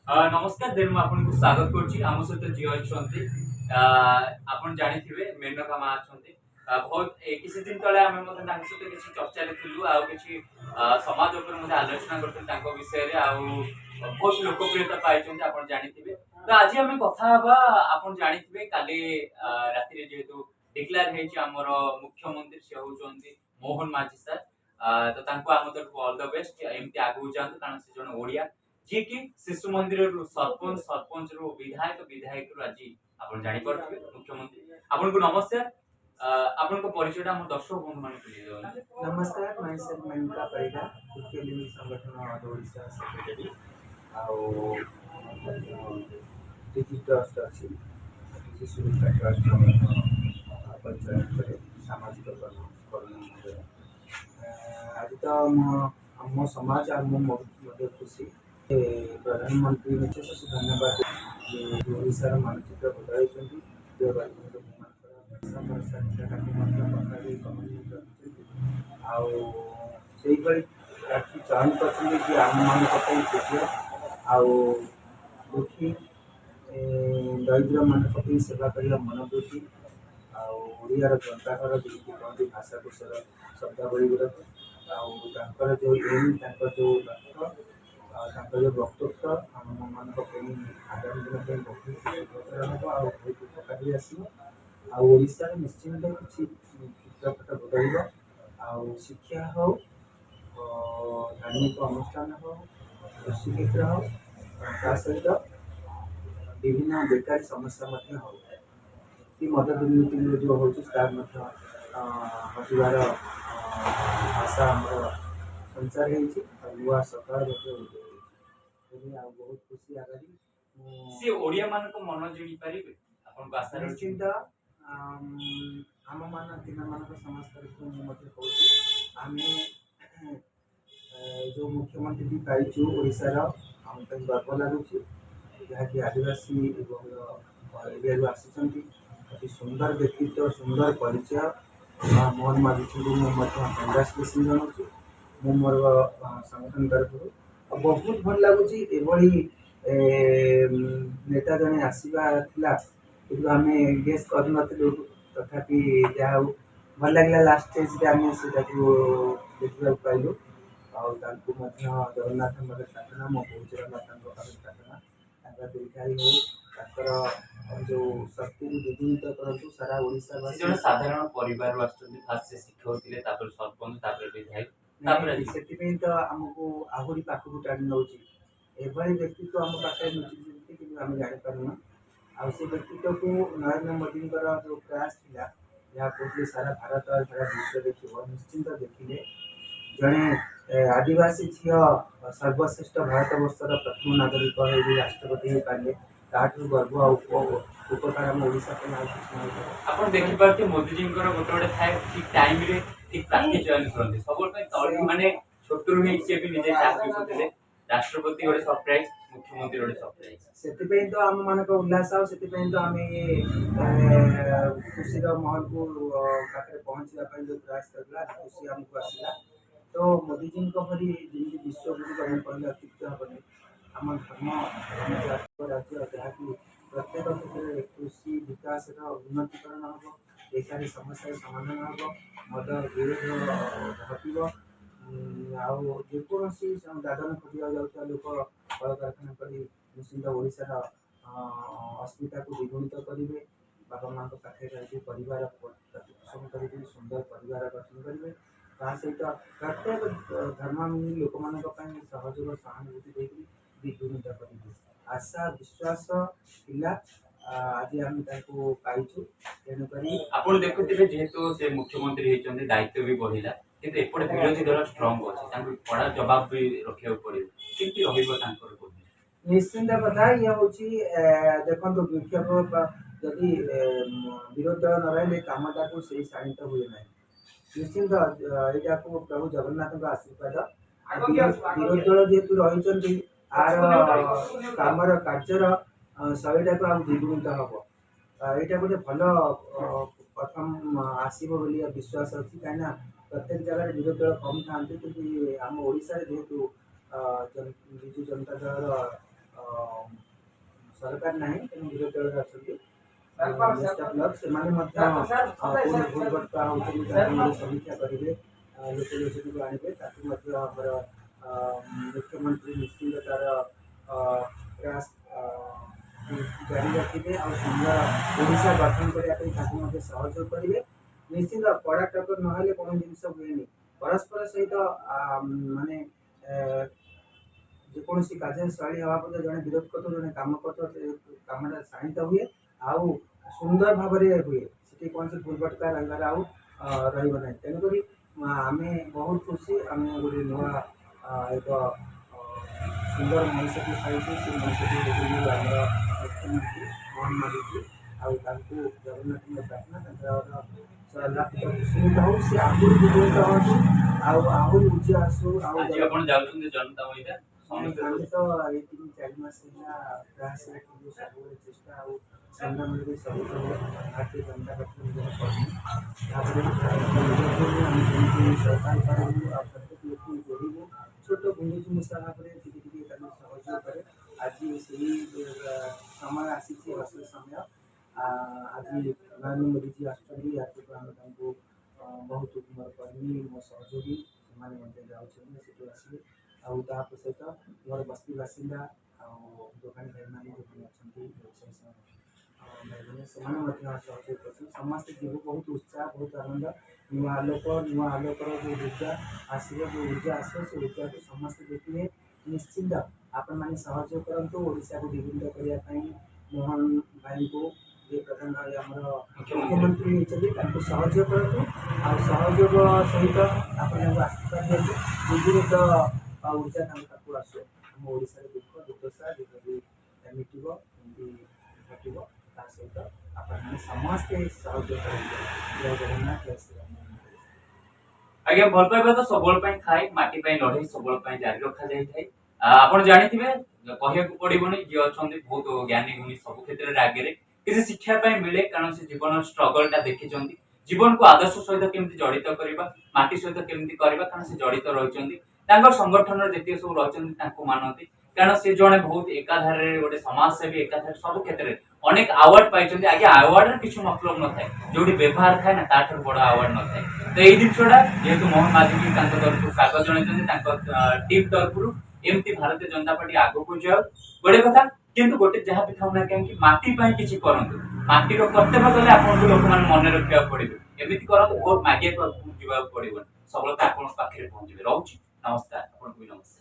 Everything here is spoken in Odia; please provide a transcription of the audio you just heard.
नमस्कार देन ମୁଁ ଆପଣଙ୍କୁ ସ୍ୱାଗତ କରୁଛି ଆମ ସହିତ ଝିଅ ଅଛନ୍ତି ଆପଣ ଜାଣିଥିବେ ମେନକା ମା ଅଛନ୍ତି ବହୁତ କିଛି ଦିନ ତଳେ ଆମେ ମଧ୍ୟ ତାଙ୍କ ସହିତ କିଛି ଚର୍ଚ୍ଚାରେ ଥିଲୁ ଆଉ କିଛି ସମାଜ ଉପରେ ମଧ୍ୟ ଆଲୋଚନା କରିଥିଲୁ ତାଙ୍କ ବିଷୟରେ ଆଉ ବହୁତ ଲୋକପ୍ରିୟତା ପାଇଛନ୍ତି ଆପଣ ଜାଣିଥିବେ ତ ଆଜି ଆମେ କଥା ହବା ଆପଣ ଜାଣିଥିବେ କାଲି ରାତିରେ ଯେହେତୁ ଡିକ୍ଲେୟାର ହେଇଛି ଆମର ମୁଖ୍ୟମନ୍ତ୍ରୀ ସେ ହଉଛନ୍ତି ମୋହନ ମାଝୀ ସାର୍ ତ ତାଙ୍କୁ ଆମ ତରଫରୁ ଅଲ ଦ ବେଷ୍ଟ ଏମିତି ଆଗକୁ ଯାଆନ୍ତୁ କାରଣ ସେ ଜଣେ ଓଡିଆ ଯିଏ କି ଶିଶୁ ମନ୍ଦିରରୁ ସରପଞ୍ଚ ସରପଞ୍ଚରୁ ବିଧାୟକ ବିଧାୟକରୁ ଆଜି ଆପଣ ଜାଣିପାରୁଥିବେ ମୁଖ୍ୟମନ୍ତ୍ରୀ ଆପଣଙ୍କୁ ନମସ୍କାର ଆପଣଙ୍କ ପରିଚୟଟା ଆମ ଦର୍ଶକ ବନ୍ଧୁ ମାନଙ୍କୁ ଦେଇଦିଅନ୍ତୁ। नमस्कार मैं सर मेनका परिडा उत्कली संगठन ओडिशा सेक्रेटरी आउ डिजी ट्रस्ट अच्छी डिजी सुरक्षा ट्रस्ट पंचायत सामाजिक करण आज तो आम समाज आम मध्य खुशी प्रधानमंत्री विशेष धन्यवाद ओडार मानचित्र बदल ଆଉ ସେଇଭଳି ପ୍ରାର୍ଥୀ ଚୟନ କରିଛନ୍ତି ଯେ ଆମମାନଙ୍କ ପାଇଁ ଯୋଗ୍ୟ ଆଉ ଦୁଃଖୀ ଦରିଦ୍ରମାନଙ୍କ ପାଇଁ ସେବା କରିବା ମନୋବୃତ୍ତି ଆଉ ଓଡ଼ିଆର ଗ୍ରନ୍ଥାଗାର ଯେମିତି କହନ୍ତି ଭାଷାକୋଷର ଶବ୍ଦାବଳୀ ଗୁଡ଼ାକ ଆଉ ତାଙ୍କର ଯେଉଁ ଏମ୍ ତାଙ୍କର ଯେଉଁ ଲକ୍ଷ୍ୟ ତାଙ୍କର ଯେଉଁ ବକ୍ତୃତ୍ୱ ଆମମାନଙ୍କ ପାଇଁ ଆଗାମୀ ଦିନ ପାଇଁ ବହୁତ ସୁଭଦ୍ର ହେବ ଆଉ ବହୁତ ଉପକାରୀ ଆସିବ ଆଉ ଓଡ଼ିଶାରେ ନିଶ୍ଚିନ୍ତ କିଛି ଚିତ୍ରପଟ ବଦଳିବ ଆଉ ଶିକ୍ଷା ହଉ ଧାର୍ମିକ ଅନୁଷ୍ଠାନ ହଉ କୃଷି କ୍ଷେତ୍ର ହଉ ତା ସହିତ ବିଭିନ୍ନ ବେକାରୀ ସମସ୍ୟା ମଧ୍ୟ ହଉ କି ମଦ ଦୁର୍ନୀତି ଯେଉଁ ହେଉଛି ତାର ମଧ୍ୟ ହଟିବାର ଆଶା ଆମର ସଞ୍ଚାର ହେଇଛି ଆଉ ନୂଆ ସକାଳ ମଧ୍ୟ ଉଦୟ ହେଇଛି ତେଣୁ ଆଉ ବହୁତ ଖୁସି ଆଗାମୀ ସେ ଓଡିଆ ମାନଙ୍କ ମନ ଜିଣି ପାରିବେ ଆପଣଙ୍କ ଆଶା ରହିଛି ନିଶ୍ଚିନ୍ତ ଆମମାନ ଦିନମାନଙ୍କ ସମସ୍ତଙ୍କୁ ମୁଁ ମଧ୍ୟ କହୁଛି ଆମେ ଯେଉଁ ମୁଖ୍ୟମନ୍ତ୍ରୀଟି ପାଇଛୁ ଓଡ଼ିଶାର ଆମ ପାଇଁ ଗର୍ବ ଲାଗୁଛି ଯାହାକି ଆଦିବାସୀ ଏରିଆରୁ ଆସିଛନ୍ତି ଅତି ସୁନ୍ଦର ବ୍ୟକ୍ତିତ୍ୱ ସୁନ୍ଦର ପରିଚୟ ମୋହନ ମାଝୀଙ୍କୁ ମୁଁ ମଧ୍ୟ କଂଗ୍ରାଚୁଲେସନ୍ ଜଣାଉଛି ମୁଁ ମୋର ସଂଗଠନ ତରଫରୁ ଆଉ ବହୁତ ଭଲ ଲାଗୁଛି ଏଭଳି ନେତା ଜଣେ ଆସିବା ଥିଲା କିନ୍ତୁ ଆମେ ଗେସ୍ କରିନଥିଲୁ ତଥାପି ଯାହା ହଉ ଭଲ ଲାଗିଲା ଲାଷ୍ଟ ଷ୍ଟେଜ୍ରେ ଆମେ ସେଟାକୁ ଦେଖିବାକୁ ପାଇଲୁ ଆଉ ତାଙ୍କୁ ମଧ୍ୟ ଜଗନ୍ନାଥଙ୍କର ପ୍ରାର୍ଥନା ମୋ ବୋଉ ଜଗନ୍ନାଥଙ୍କ ପାଖରେ ପ୍ରାର୍ଥନା ତାଙ୍କର ଦୀର୍ଘାୟୁ ହଉ ତାଙ୍କର ଯେଉଁ ଶକ୍ତିକୁ ଦ୍ୱିଗୁଣିତ କରନ୍ତୁ ସାରା ଓଡ଼ିଶାବାସୀ ଜଣେ ସାଧାରଣ ପରିବାରରୁ ଆସୁଛନ୍ତି ଫାଷ୍ଟ ସେ ଶିକ୍ଷକ ଥିଲେ ତାପରେ ସରପଞ୍ଚ ତାପରେ ବିଧାୟକ ତାପରେ ସେଥିପାଇଁ ତ ଆମକୁ ଆହୁରି ପାଖକୁ ଟାଣି ନେଉଛି ଏଭଳି ବ୍ୟକ୍ତିତ୍ୱ ଆମ ପାଖରେ ଲୁଚିଛନ୍ତି କିନ୍ତୁ ଆମେ ଜାଣିପାରୁନୁ ଆଉ ସେ ବ୍ୟକ୍ତିତ୍ୱକୁ ନରେନ୍ଦ୍ର ମୋଦିଙ୍କର ଯେଉଁ ପ୍ରୟାସ ଥିଲା ଯାହା କହୁଥିଲେ ସାରା ଭାରତ ସାରା ବିଶ୍ୱ ଦେଖିବ ନିଶ୍ଚିନ୍ତ ଦେଖିଲେ ଜଣେ ଆଦିବାସୀ ଝିଅ ସର୍ବଶ୍ରେଷ୍ଠ ଭାରତବର୍ଷର ପ୍ରଥମ ନାଗରିକ ହେଇ ରାଷ୍ଟ୍ରପତି ହେଇପାରିଲେ ତାଠୁ ଗର୍ବ ଆଉ ଉପକାର ଆମ ଓଡ଼ିଶା ପାଇଁ ଆଉ କିଛି ନାହିଁ ଆପଣ ଦେଖିପାରୁଥିବେ ମୋଦିଜୀଙ୍କର ଗୋଟେ ଗୋଟେ ଥାଏ ଠିକ ଟାଇମରେ ଠିକ ପ୍ରାର୍ଥୀ ଚୟନ କରନ୍ତି ସବୁବେଳେ ପାଇଁ ତଳ ମାନେ ଛୋଟରୁ ହିଁ ସିଏ ବି ନିଜେ ଚାକିରି କରୁଥିଲେ ରାଷ୍ଟ୍ରପତି ଗୋଟେ ସରପ୍ରାଇଜ ମୁଖ୍ୟମନ୍ତ୍ରୀ ଗୋଟେ ସରପ୍ରାଇଜ ସେଥିପାଇଁ ତ ଆମମାନଙ୍କ ଉଲ୍ଲାସ ଆଉ ସେଥିପାଇଁ ତ ଆମେ ଖୁସିର ମହଲକୁ ପାଖରେ ପହଞ୍ଚିବା ପାଇଁ ଯେଉଁ ପ୍ରୟାସ କରିଥିଲା ଖୁସି ଆମକୁ ଆସିଲା ତ ମୋଦିଜୀଙ୍କ ଭଳି ଯେମିତି ବିଶ୍ୱଗୁରୁ ଆମେ କହିଲେ ଅତ୍ୟୁକ୍ତି ହେବନି ଆମ ଧର୍ମ ଆମ ଜାତୀୟ ରାଜ୍ୟ ଯାହାକି ପ୍ରତ୍ୟେକ କ୍ଷେତ୍ରରେ କୃଷି ବିକାଶର ଉନ୍ନତିକରଣ ହେବ ବେକାରୀ ସମସ୍ୟାର ସମାଧାନ ହେବ ମଦ ବିରୋଧ ଘଟିବ ଆଉ ଯେକୌଣସି ଦାଦନ ଖଟିବାକୁ ଯାଉଥିବା ଲୋକ କଳକାରଖାନା କରି ନିଶ୍ଚିନ୍ତ ଓଡ଼ିଶାର ଅସ୍ମିତାକୁ ଦ୍ୱିଗୁଣିତ କରିବେ ବାପା ମାଆଙ୍କ ପାଖରେ ରହିକି ପରିବାର ପ୍ରତିପୋଷଣ କରିକି ସୁନ୍ଦର ପରିବାର ଗଠନ କରିବେ ତା ସହିତ ପ୍ରତ୍ୟେକ ଧର୍ମାବଲମ୍ବୀ ଲୋକମାନଙ୍କ ପାଇଁ ସହଯୋଗ ସହାନୁଭୂତି ଦେଇକି ଦ୍ୱିଗୁଣିତ କରିବେ ଆଶା ବିଶ୍ୱାସ ଥିଲା ଆଜି ଆମେ ତାଙ୍କୁ ପାଇଛୁ ତେଣୁକରି ଆପଣ ଦେଖୁଥିବେ ଯେହେତୁ ସେ ମୁଖ୍ୟମନ୍ତ୍ରୀ ହେଇଛନ୍ତି ଦାୟିତ୍ୱ ବି ବଢିଲା କିନ୍ତୁ ଏପଟେ ବିରୋଧୀ ଦଳ ଷ୍ଟ୍ରଙ୍ଗ ଅଛି ତାଙ୍କୁ କଡ଼ା ଜବାବ ବି ରଖିବାକୁ ପଡିବ କେମିତି ରହିବ ତାଙ୍କର କୋବି ନିଶ୍ଚିନ୍ତ କଥା ଇଏ ହେଉଛି ଦେଖନ୍ତୁ ବିକ୍ଷୋଭ ଯଦି ବିରୋଧୀ ଦଳ ନ ରହିଲେ କାମଟାକୁ ସେଇ ଶାଣିତ ହୁଏ ନାହିଁ ନିଶ୍ଚିନ୍ତ ଏଇଟାକୁ ପ୍ରଭୁ ଜଗନ୍ନାଥଙ୍କ ଆଶୀର୍ବାଦ ବିରୋଧୀ ଦଳ ଯେହେତୁ ରହିଛନ୍ତି ଆର କାମର କାର୍ଯ୍ୟର ଶୈଳୀଟାକୁ ଆଉ ଦ୍ୱିଗୁଣିତ ହେବ ଏଇଟା ଗୋଟେ ଭଲ ପ୍ରଥମ ଆସିବ ବୋଲି ବିଶ୍ୱାସ ଅଛି କାହିଁକିନା ପ୍ରତ୍ୟେକ ଜାଗାରେ ବିରୋଧୀ ଦଳ କମ୍ ଥାଆନ୍ତି କିନ୍ତୁ ଆମ ଓଡ଼ିଶାରେ ଯେହେତୁ ବିଜୁ ଜନତା ଦଳର ସରକାର ନାହିଁ ତେଣୁ ବିରୋଧୀ ଦଳରେ ଅଛନ୍ତି ନେକ୍ସଟ ବ୍ଲକ ସେମାନେ ମଧ୍ୟ କୋଉଠି ଭୁଲ ଭଟକା ହେଉଛନ୍ତି ତାକୁ ମଧ୍ୟ ସମୀକ୍ଷା କରିବେ ଲୋକଲୋଚନକୁ ଆଣିବେ ତାକୁ ମଧ୍ୟ ଆମର ମୁଖ୍ୟମନ୍ତ୍ରୀ ନିଶ୍ଚିନ୍ତ ତାର ପ୍ରୟାସ ଜାରି ରଖିବେ ଆଉ ସୁନ୍ଦର ଓଡ଼ିଶା ଗଠନ କରିବା ପାଇଁ ତାକୁ ମଧ୍ୟ ସହଯୋଗ କରିବେ ନିଶ୍ଚିନ୍ତ କଡ଼ା ଟକ୍କର ନହେଲେ କୌଣସି ଜିନିଷ ହୁଏନି ପରସ୍ପର ସହିତ ମାନେ ଯେକୌଣସି କାର୍ଯ୍ୟଶୈଳୀ ହେବା ପରେ ଜଣେ ବିରୋଧ କରୁଥିବ ଜଣେ କାମ କରୁଥିବ ସେ କାମଟା ଶାଣିତ ହୁଏ ଆଉ ସୁନ୍ଦର ଭାବରେ ହୁଏ ସେଠି କୌଣସି ଭୁଲ ଭଟକା ରହିବାର ଆଉ ରହିବ ନାହିଁ ତେଣୁକରି ଆମେ ବହୁତ ଖୁସି ଆମେ ଗୋଟେ ନୂଆ ଏକ ସୁନ୍ଦର ମଣିଷକୁ ପାଇଛୁ ସେ ମଣିଷଟି ହେଉଛନ୍ତି ଆମର ମୁଖ୍ୟମନ୍ତ୍ରୀ ମୋହନ ମାଝୀ ଆଉ ତାଙ୍କୁ ଜଗନ୍ନାଥଙ୍କ ପ୍ରାର୍ଥନା ତାଙ୍କର ଲାଭ ସୁବିଧା ହଉ ସେ ଆହୁରି ବିଜୟିତ ହୁଅନ୍ତୁ ଆଉ ଆହୁରି ଉଚ୍ଚ ଆସୁ ଆଉ ଆଜି ଆପଣ ଯାଉଛନ୍ତି ଜନତା ମଇଦା ସମସ୍ତେ ଆମେ ତ ଏଇ 3-4 ମାସ ହେଲା ପ୍ରୟାସ ରଖିଛୁ ସବୁବେଳେ ଚେଷ୍ଟା ଆଉ ସଂଗ୍ରାମରେ ସବୁବେଳେ ଭାରତୀୟ ଜନତା ପାର୍ଟି ନିଜର କର୍ମୀ ତାପରେ ଆମେ ଯେମିତି ସରକାର ପାରିବୁ ଆଉ ପ୍ରତ୍ୟେକ ଲୋକଙ୍କୁ ଯୋଡ଼ିବୁ ଛୋଟ ଗୁଣ୍ଡୁଚି ମୂଷା ଭାବରେ ଟିକେ ଟିକେ ତାଙ୍କୁ ସହଯୋଗ କରେ ଆଜି ସେହି ସମୟ ଆସିଛି ଅବସର ସମୟ ଆଜି ନରେନ୍ଦ୍ର ମୋଦିଜୀ ଆସୁଛନ୍ତି ୟା ପୂର୍ବରୁ ଆମେ ତାଙ୍କୁ ବହୁତ ମୋର କର୍ମୀ ମୋ ସହଯୋଗୀ ସେମାନେ ମଧ୍ୟ ଯାଉଛନ୍ତି ସେଠୁ ଆସିବେ ଆଉ ତା ସହିତ ମୋର ବସ୍ତି ବାସିନ୍ଦା ଆଉ ଦୋକାନୀ ଭାଇମାନେ ଯେଉଁମାନେ ଅଛନ୍ତି ବ୍ୟବସାୟୀ ଭାଇମାନେ ସେମାନେ ମଧ୍ୟ ସହଯୋଗ କରୁଛନ୍ତି ସମସ୍ତେ ଯିବୁ ବହୁତ ଉତ୍ସାହ ବହୁତ ଆନନ୍ଦ ନୂଆ ଆଲୋକର ଯେଉଁ ଉର୍ଜା ଆସିବ ଯେଉଁ ଉର୍ଜା ଆସିବ ସେ ଉର୍ଜାକୁ ସମସ୍ତେ ଦେଖିବେ ନିଶ୍ଚିନ୍ତ ଆପଣମାନେ ସହଯୋଗ କରନ୍ତୁ ଓଡ଼ିଶାକୁ ବିବିଧ କରିବା ପାଇଁ ମୋହନ ଭାଇଙ୍କୁ ଯିଏ ପ୍ରଧାନ ଆମର ମୁଖ୍ୟମନ୍ତ୍ରୀ ହେଇଛନ୍ତି ତାଙ୍କୁ ସହଯୋଗ କରନ୍ତୁ ଆଉ ସହଯୋଗ ସହିତ ଆପଣ ତାଙ୍କୁ ଆଶୀର୍ବାଦ ଦିଅନ୍ତୁ ବିଜୁଳିତ ଉର୍ଜା ତାଙ୍କ ପାଖକୁ ଆସୁ ଆମ ଓଡ଼ିଶାର ଦୁର୍ଦଶା ଯେପରି ମିଟିବ ଏମିତି ଘଟିବ ତା ସହିତ ଆପଣମାନେ ସମସ୍ତେ ସହଯୋଗ କରନ୍ତୁ ଜୟ ଜଗନ୍ନାଥ ଜୟ ଶ୍ରୀରାମ ଆଜ୍ଞା ଭଲ ପାଇବା ତ ସବୁବେଳେ ପାଇଁ ଥାଏ ମାଟି ପାଇଁ ଲଢେଇ ସବୁବେଳେ ପାଇଁ ଜାରି ରଖାଯାଇଥାଏ ଆପଣ ଜାଣିଥିବେ କହିବାକୁ ପଡିବନି ଯିଏ ଅଛନ୍ତି ବହୁତ ଜ୍ଞାନୀ ଗୁଣୀ ସବୁ କ୍ଷେତ୍ରରେ ଆଗରେ କିଛି ଶିକ୍ଷା ପାଇଁ ମିଳେ କାରଣ ସେ ଜୀବନର ଷ୍ଟ୍ରଗଲ ଟା ଦେଖିଛନ୍ତି ଜୀବନକୁ ଆଦର୍ଶ ସହିତ କେମିତି ଜଡ଼ିତ କରିବା ମାଟି ସହିତ କେମିତି କରିବା କାରଣ ସେ ଜଡ଼ିତ ରହିଛନ୍ତି ତାଙ୍କ ସଂଗଠନର ଯେତିକି ସବୁ ରହିଛନ୍ତି ତାଙ୍କୁ ମାନନ୍ତି କାରଣ ସେ ଜଣେ ବହୁତ ଏକାଧାରରେ ଗୋଟେ ସମାଜସେବୀ ଏକାଧାରରେ ସବୁ କ୍ଷେତ୍ରରେ ଅନେକ ଆୱାର୍ଡ ପାଇଛନ୍ତି ଆଜ୍ଞା ଆୱାର୍ଡର କିଛି ମତଲବ ନଥାଏ ଯୋଉଠି ବ୍ୟବହାର ଥାଏ ନା ତାଠାରୁ ବଡ ଆୱାର୍ଡ ନଥାଏ ତ ଏଇ ଜିନିଷଟା ଯେହେତୁ ମୋହନ ମାଝୀ ତାଙ୍କ ତରଫରୁ ସ୍ୱାଗତ ଜଣାଇଛନ୍ତି ତାଙ୍କ ଟିମ୍ ତରଫରୁ ଏମିତି ଭାରତୀୟ ଜନତା ପାର୍ଟି ଆଗକୁ ଯାଉ ଗୋଟେ କଥା କିନ୍ତୁ ଗୋଟେ ଯାହା ବି ଥାଉ ନା କାହିଁକି ମାଟି ପାଇଁ କିଛି କରନ୍ତୁ ମାଟିର କର୍ତ୍ତବ୍ୟ କଲେ ଆପଣଙ୍କୁ ଲୋକମାନେ ମନେ ରଖିବାକୁ ପଡିବ ଏମିତି କରନ୍ତୁ ଭୋଟ ମାଗିବାକୁ ଯିବାକୁ ପଡିବନି ସଫଳତା ଆପଣଙ୍କ ପାଖରେ ପହଞ୍ଚିବେ ରହୁଛି ନମସ୍କାର ଆପଣଙ୍କୁ ବି ନମସ୍କାର